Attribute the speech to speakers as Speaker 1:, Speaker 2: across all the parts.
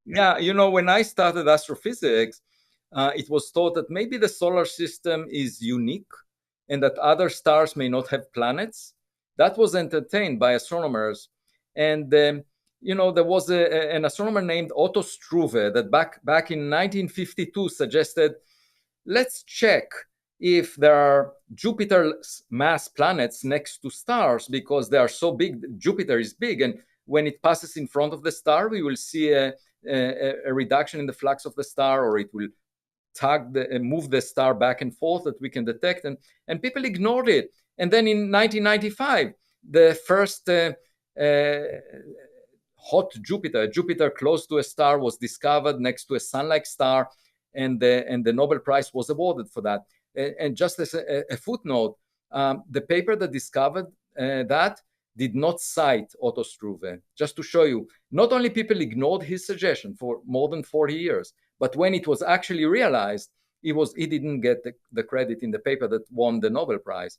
Speaker 1: Yeah, when I started astrophysics, it was thought that maybe the solar system is unique and that other stars may not have planets. That was entertained by astronomers. And, there was an astronomer named Otto Struve that back in 1952 suggested, let's check if there are Jupiter's mass planets next to stars because they are so big. Jupiter is big, and when it passes in front of the star, we will see a reduction in the flux of the star, or it will move the star back and forth that we can detect, and people ignored it. And then in 1995, the first uh, hot Jupiter close to a star, was discovered next to a sun-like star, and the Nobel Prize was awarded for that. And just as a footnote, the paper that discovered that did not cite Otto Struve, just to show you, not only people ignored his suggestion for more than 40 years, but when it was actually realized, he didn't get the credit in the paper that won the Nobel Prize.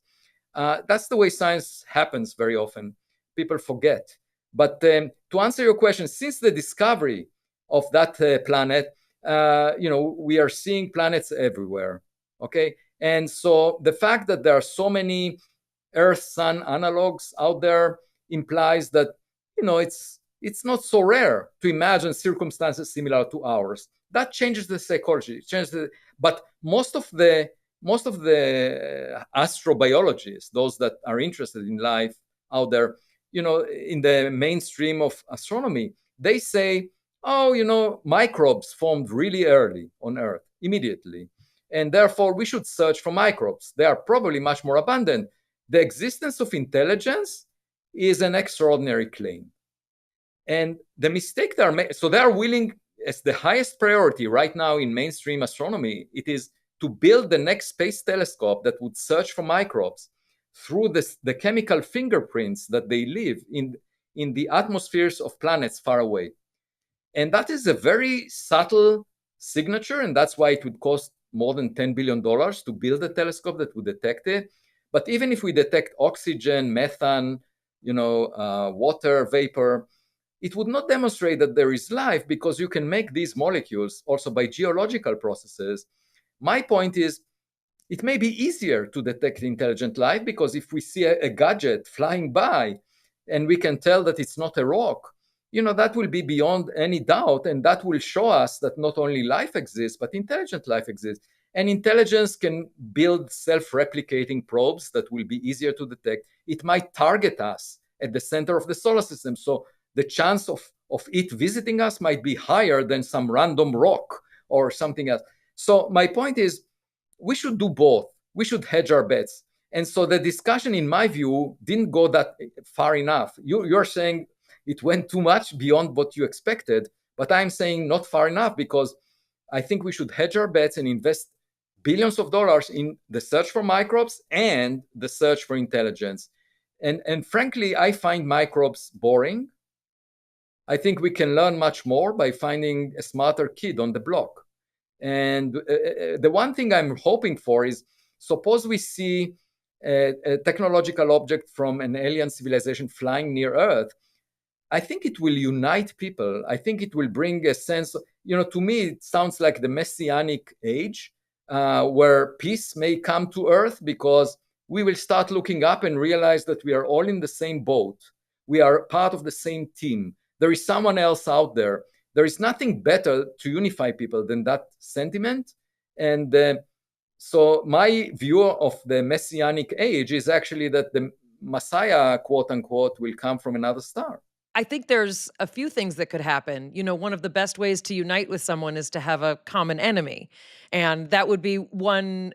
Speaker 1: That's the way science happens very often. People forget. But to answer your question, since the discovery of that planet, we are seeing planets everywhere. Okay, and so the fact that there are so many Earth-Sun analogs out there implies that it's not so rare to imagine circumstances similar to ours. That changes the psychology. But most of the astrobiologists, those that are interested in life out there, in the mainstream of astronomy, they say, oh, microbes formed really early on Earth, immediately. And therefore, we should search for microbes. They are probably much more abundant. The existence of intelligence is an extraordinary claim. And the mistake they are making, so they are willing, as the highest priority right now in mainstream astronomy, it is to build the next space telescope that would search for microbes through the chemical fingerprints that they leave in the atmospheres of planets far away. And that is a very subtle signature, and that's why it would cost more than $10 billion to build a telescope that would detect it. But even if we detect oxygen, methane, water, vapor, it would not demonstrate that there is life, because you can make these molecules also by geological processes. My point is, it may be easier to detect intelligent life, because if we see a gadget flying by and we can tell that it's not a rock, that will be beyond any doubt, and that will show us that not only life exists, but intelligent life exists. And intelligence can build self-replicating probes that will be easier to detect. It might target us at the center of the solar system, so the chance of it visiting us might be higher than some random rock or something else. So my point is, we should do both. We should hedge our bets. And so the discussion, in my view, didn't go that far enough. You're saying it went too much beyond what you expected, but I'm saying not far enough, because I think we should hedge our bets and invest billions of dollars in the search for microbes and the search for intelligence. And frankly, I find microbes boring. I think we can learn much more by finding a smarter kid on the block. And the one thing I'm hoping for is, suppose we see a technological object from an alien civilization flying near Earth. I think it will unite people. I think it will bring a sense, to me, it sounds like the messianic age, where peace may come to Earth, because we will start looking up and realize that we are all in the same boat. We are part of the same team. There is someone else out there. There is nothing better to unify people than that sentiment. And so my view of the messianic age is actually that the Messiah, quote unquote, will come from another star.
Speaker 2: I think there's a few things that could happen. One of the best ways to unite with someone is to have a common enemy. And that would be one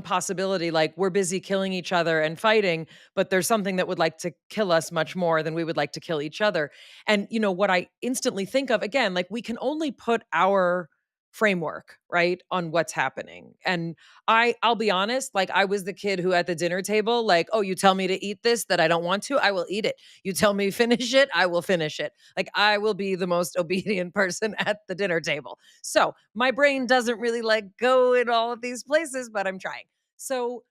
Speaker 2: possibility. Like, we're busy killing each other and fighting, but there's something that would like to kill us much more than we would like to kill each other. And what I instantly think of, again, like, we can only put our framework, right, on what's happening. And I'll be honest, like, I was the kid who at the dinner table, like, oh, you tell me to eat this that I don't want to, I will eat it. You tell me finish it, I will finish it. Like, I will be the most obedient person at the dinner table. So my brain doesn't really like go in all of these places, but I'm trying. So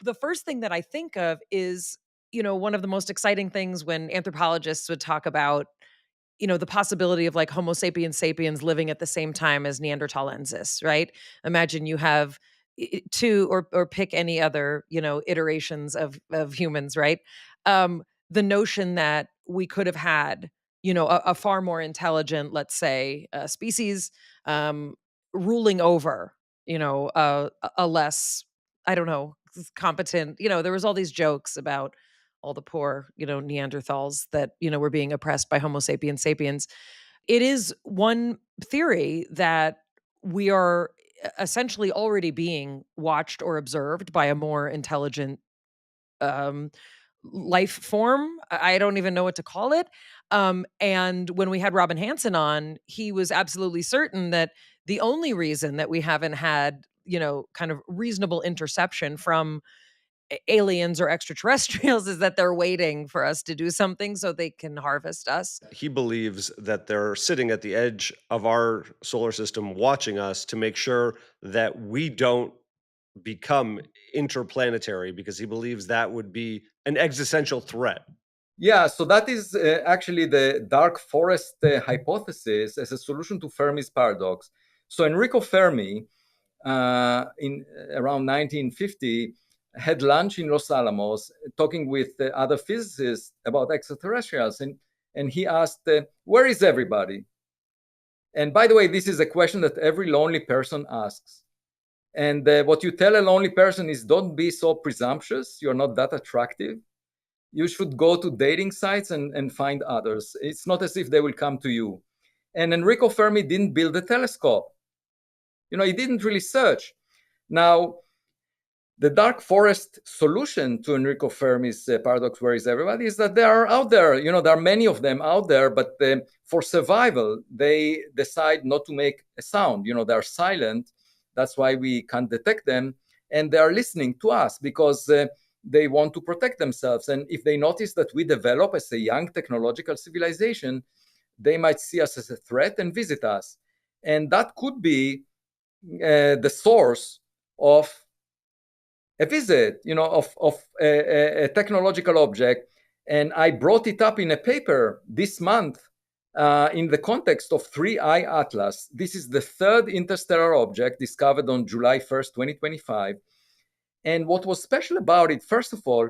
Speaker 2: the first thing that I think of is, one of the most exciting things when anthropologists would talk about the possibility of like Homo sapiens sapiens living at the same time as Neanderthalensis, right? Imagine you have two or pick any other, iterations of humans, right? The notion that we could have had, a far more intelligent, let's say, species um, ruling over, a less, I don't know, competent. There was all these jokes about all the poor, Neanderthals that, were being oppressed by Homo sapiens sapiens. It is one theory that we are essentially already being watched or observed by a more intelligent um, life form. I don't even know what to call it. And when we had Robin Hansen on, he was absolutely certain that the only reason that we haven't had, kind of reasonable interception from aliens or extraterrestrials is that they're waiting for us to do something so they can harvest us.
Speaker 3: He believes that they're sitting at the edge of our solar system watching us to make sure that we don't become interplanetary, because he believes that would be an existential threat.
Speaker 1: Yeah, so that is actually the dark forest hypothesis as a solution to Fermi's paradox. So Enrico Fermi, in around 1950, had lunch in Los Alamos, talking with other physicists about extraterrestrials, and he asked, "Where is everybody?" And by the way, this is a question that every lonely person asks. And what you tell a lonely person is, "Don't be so presumptuous. You're not that attractive. You should go to dating sites and find others. It's not as if they will come to you." And Enrico Fermi didn't build a telescope. He didn't really search. Now, the dark forest solution to Enrico Fermi's paradox, where is everybody, is that they are out there. There are many of them out there, but for survival, they decide not to make a sound. They are silent. That's why we can't detect them. And they are listening to us because they want to protect themselves. And if they notice that we develop as a young technological civilization, they might see us as a threat and visit us. And that could be the source of a visit, of a technological object. And I brought it up in a paper this month in the context of 3I Atlas. This is the third interstellar object discovered on July 1st, 2025. And what was special about it, first of all,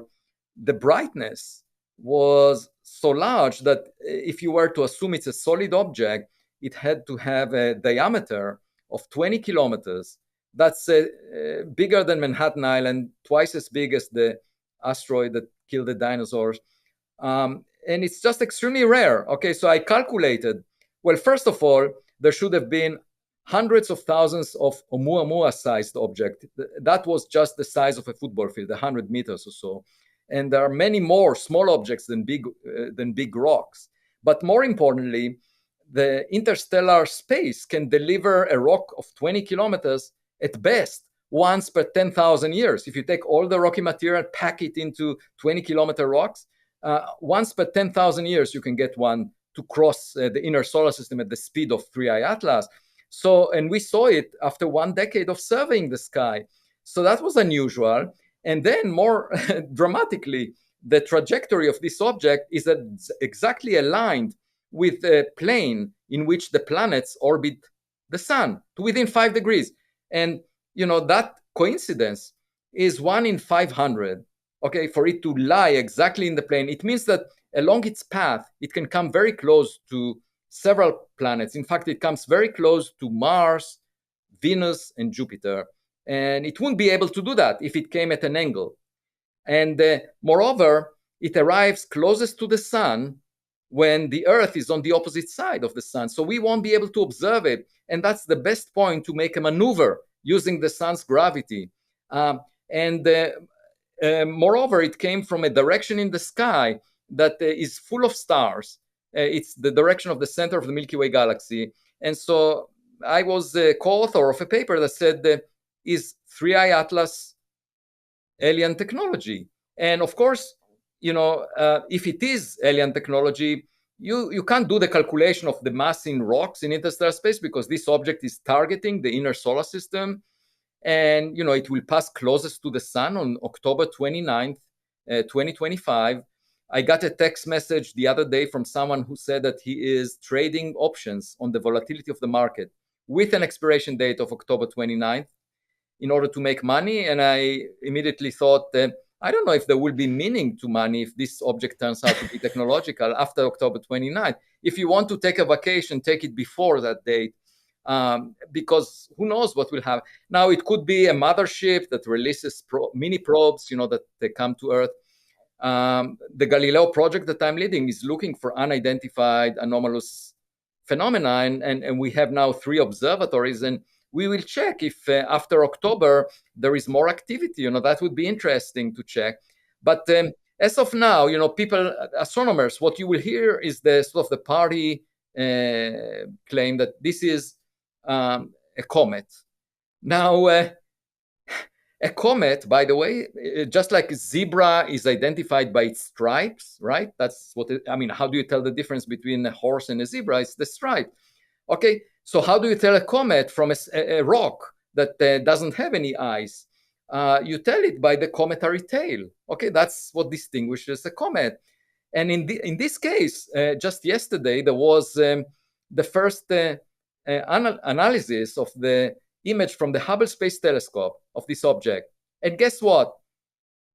Speaker 1: the brightness was so large that if you were to assume it's a solid object, it had to have a diameter of 20 kilometers. That's bigger than Manhattan Island, twice as big as the asteroid that killed the dinosaurs. And it's just extremely rare. Okay, so I calculated. Well, first of all, there should have been hundreds of thousands of Oumuamua-sized objects. That was just the size of a football field, 100 meters or so. And there are many more small objects than big rocks. But more importantly, the interstellar space can deliver a rock of 20 kilometers at best once per 10,000 years. If you take all the rocky material, pack it into 20-kilometer rocks, once per 10,000 years, you can get one to cross the inner solar system at the speed of 3I Atlas. So, and we saw it after 1 decade of surveying the sky. So that was unusual. And then more dramatically, the trajectory of this object is exactly aligned with a plane in which the planets orbit the sun to within 5 degrees. And, that coincidence is 1 in 500, okay, for it to lie exactly in the plane. It means that along its path, it can come very close to several planets. In fact, it comes very close to Mars, Venus, and Jupiter. And it wouldn't be able to do that if it came at an angle. And moreover, it arrives closest to the sun when the Earth is on the opposite side of the sun. So we won't be able to observe it. And that's the best point to make a maneuver using the sun's gravity. Moreover, it came from a direction in the sky that is full of stars. It's the direction of the center of the Milky Way galaxy. And so I was a co-author of a paper that said, is 3I Atlas alien technology? And of course, if it is alien technology, you can't do the calculation of the mass in rocks in interstellar space because this object is targeting the inner solar system. And, it will pass closest to the sun on October 29th, 2025. I got a text message the other day from someone who said that he is trading options on the volatility of the market with an expiration date of October 29th in order to make money. And I immediately thought, I don't know if there will be meaning to money if this object turns out to be technological after October 29th. If you want to take a vacation, take it before that date, because who knows what will happen. Now, it could be a mothership that releases mini probes, that they come to Earth. The Galileo project that I'm leading is looking for unidentified anomalous phenomena, and we have now 3 observatories, and we will check if after October there is more activity. That would be interesting to check. But as of now, people, astronomers, what you will hear is the sort of the party claim that this is a comet. Now, a comet, by the way, just like a zebra is identified by its stripes, right? That's what how do you tell the difference between a horse and a zebra? It's the stripe. Okay, so how do you tell a comet from a rock that doesn't have any eyes? You tell it by the cometary tail. Okay, that's what distinguishes a comet. And in this case, just yesterday, there was the first analysis of the image from the Hubble Space Telescope of this object. And guess what?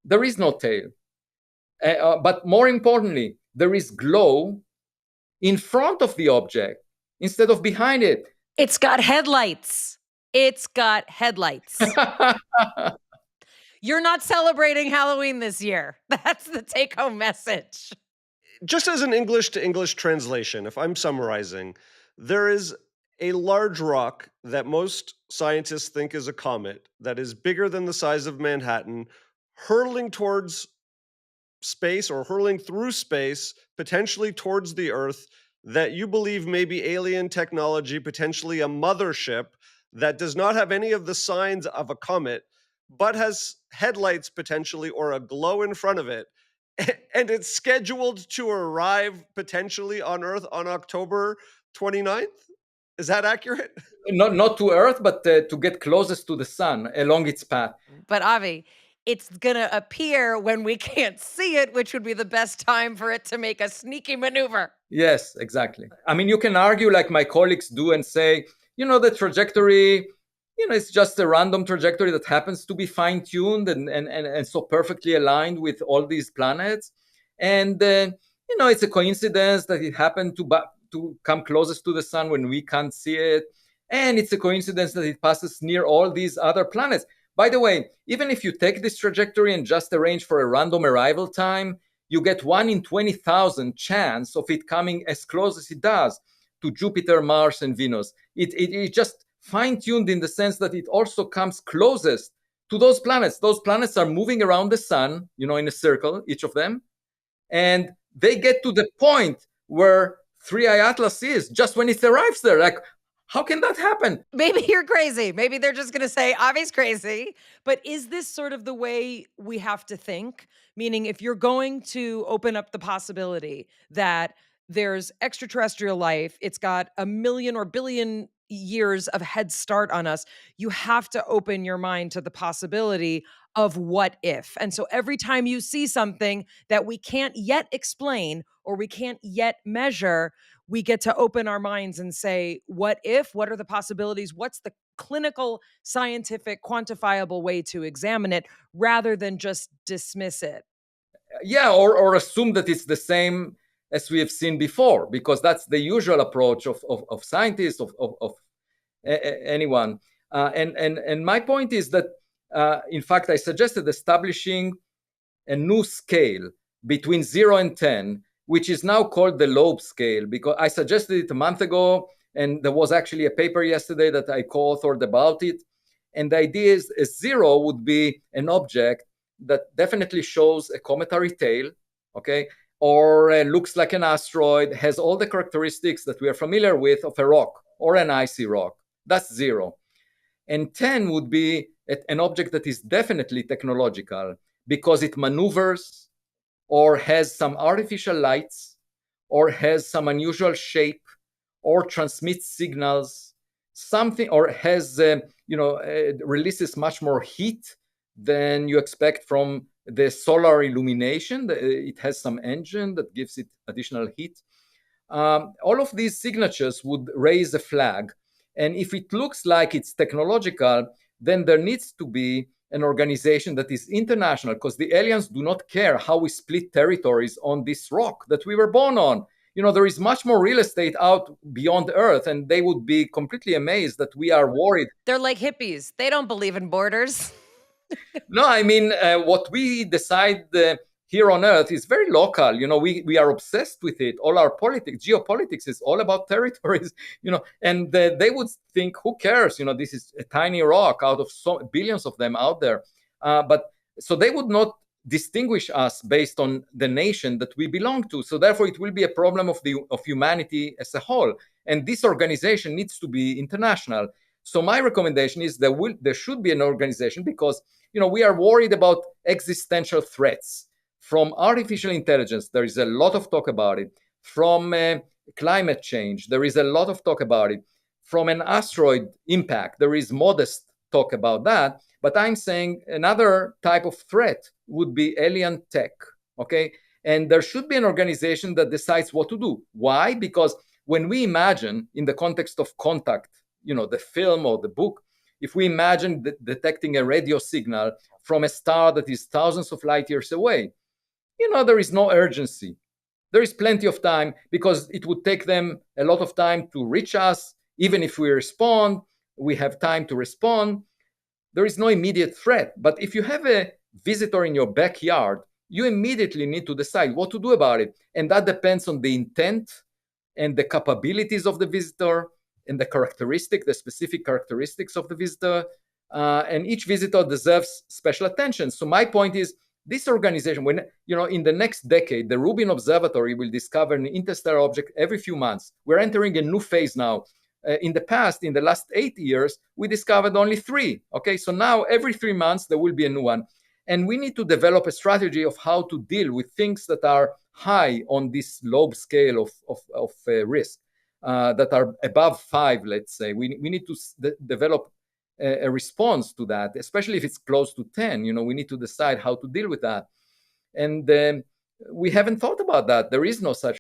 Speaker 1: There is no tail. But more importantly, there is glow in front of the object instead of behind it.
Speaker 2: It's got headlights. It's got headlights. You're not celebrating Halloween this year. That's the take-home message.
Speaker 3: Just as an English to English translation, if I'm summarizing, there is a large rock that most scientists think is a comet that is bigger than the size of Manhattan, hurling towards space or hurling through space, potentially towards the Earth, that you believe may be alien technology, potentially a mothership that does not have any of the signs of a comet, but has headlights potentially or a glow in front of it. And it's scheduled to arrive potentially on Earth on October 29th? Is that accurate?
Speaker 1: Not to Earth, but to get closest to the sun along its path.
Speaker 2: But Avi, it's going to appear when we can't see it, which would be the best time for it to make a sneaky maneuver.
Speaker 1: Yes, exactly. You can argue like my colleagues do and say, the trajectory, it's just a random trajectory that happens to be fine-tuned and so perfectly aligned with all these planets. And, it's a coincidence that it happened to come closest to the sun when we can't see it. And it's a coincidence that it passes near all these other planets. By the way, even if you take this trajectory and just arrange for a random arrival time, you get 1 in 20,000 chance of it coming as close as it does to Jupiter, Mars, and Venus. It just fine-tuned in the sense that it also comes closest to those planets. Those planets are moving around the sun, in a circle, each of them. And they get to the point where 3i Atlas is just when it arrives there. Like, how can that happen?
Speaker 2: Maybe you're crazy. Maybe they're just going to say, Avi's crazy. But is this sort of the way we have to think? Meaning, if you're going to open up the possibility that there's extraterrestrial life, it's got 1 million or billion years of head start on us, you have to open your mind to the possibility of what if. And so every time you see something that we can't yet explain or we can't yet measure, we get to open our minds and say, what if? What are the possibilities? What's the clinical, scientific, quantifiable way to examine it rather than just dismiss it?
Speaker 1: Yeah, or assume that it's the same as we have seen before, because that's the usual approach of scientists, of anyone. And my point is that, in fact, I suggested establishing a new scale between 0 and 10, which is now called the Loeb scale, because I suggested it a month ago, and there was actually a paper yesterday that I co-authored about it. And the idea is 0 would be an object that definitely shows a cometary tail, okay, or looks like an asteroid, has all the characteristics that we are familiar with of a rock or an icy rock. That's 0. And 10 would be an object that is definitely technological because it maneuvers or has some artificial lights or has some unusual shape or transmits signals, something, or has, releases much more heat than you expect from the solar illumination. It has some engine that gives it additional heat. All of these signatures would raise a flag. And if it looks like it's technological, then there needs to be an organization that is international, because the aliens do not care how we split territories on this rock that we were born on. There is much more real estate out beyond Earth, and they would be completely amazed that we are worried.
Speaker 2: They're like hippies. They don't believe in borders.
Speaker 1: No, I mean, what we decide here on Earth is very local. We are obsessed with it. All our politics, geopolitics is all about territories, and they would think, who cares? This is a tiny rock out of billions of them out there. But so they would not distinguish us based on the nation that we belong to. So therefore, it will be a problem of humanity as a whole. And this organization needs to be international. So my recommendation is there should be an organization, because we are worried about existential threats from artificial intelligence. There is a lot of talk about it. From climate change, there is a lot of talk about it. From an asteroid impact, there is modest talk about that. But I'm saying another type of threat would be alien tech, okay? And there should be an organization that decides what to do. Why? Because when we imagine, in the context of Contact, the film or the book, if we imagine detecting a radio signal from a star that is thousands of light years away, there is no urgency. There is plenty of time, because it would take them a lot of time to reach us. Even if we respond, we have time to respond. There is no immediate threat. But if you have a visitor in your backyard, you immediately need to decide what to do about it. And that depends on the intent and the capabilities of the visitor, and the specific characteristics of the visitor. And each visitor deserves special attention. So my point is, this organization, when, in the next decade, the Rubin Observatory will discover an interstellar object every few months. We're entering a new phase now. In the last 8 years, we discovered only 3. Okay, so now every 3 months, there will be a new one. And we need to develop a strategy of how to deal with things that are high on this Loeb scale of risk. That are above 5, let's say. We need to develop a response to that, especially if it's close to 10. We need to decide how to deal with that. And we haven't thought about that. There is no such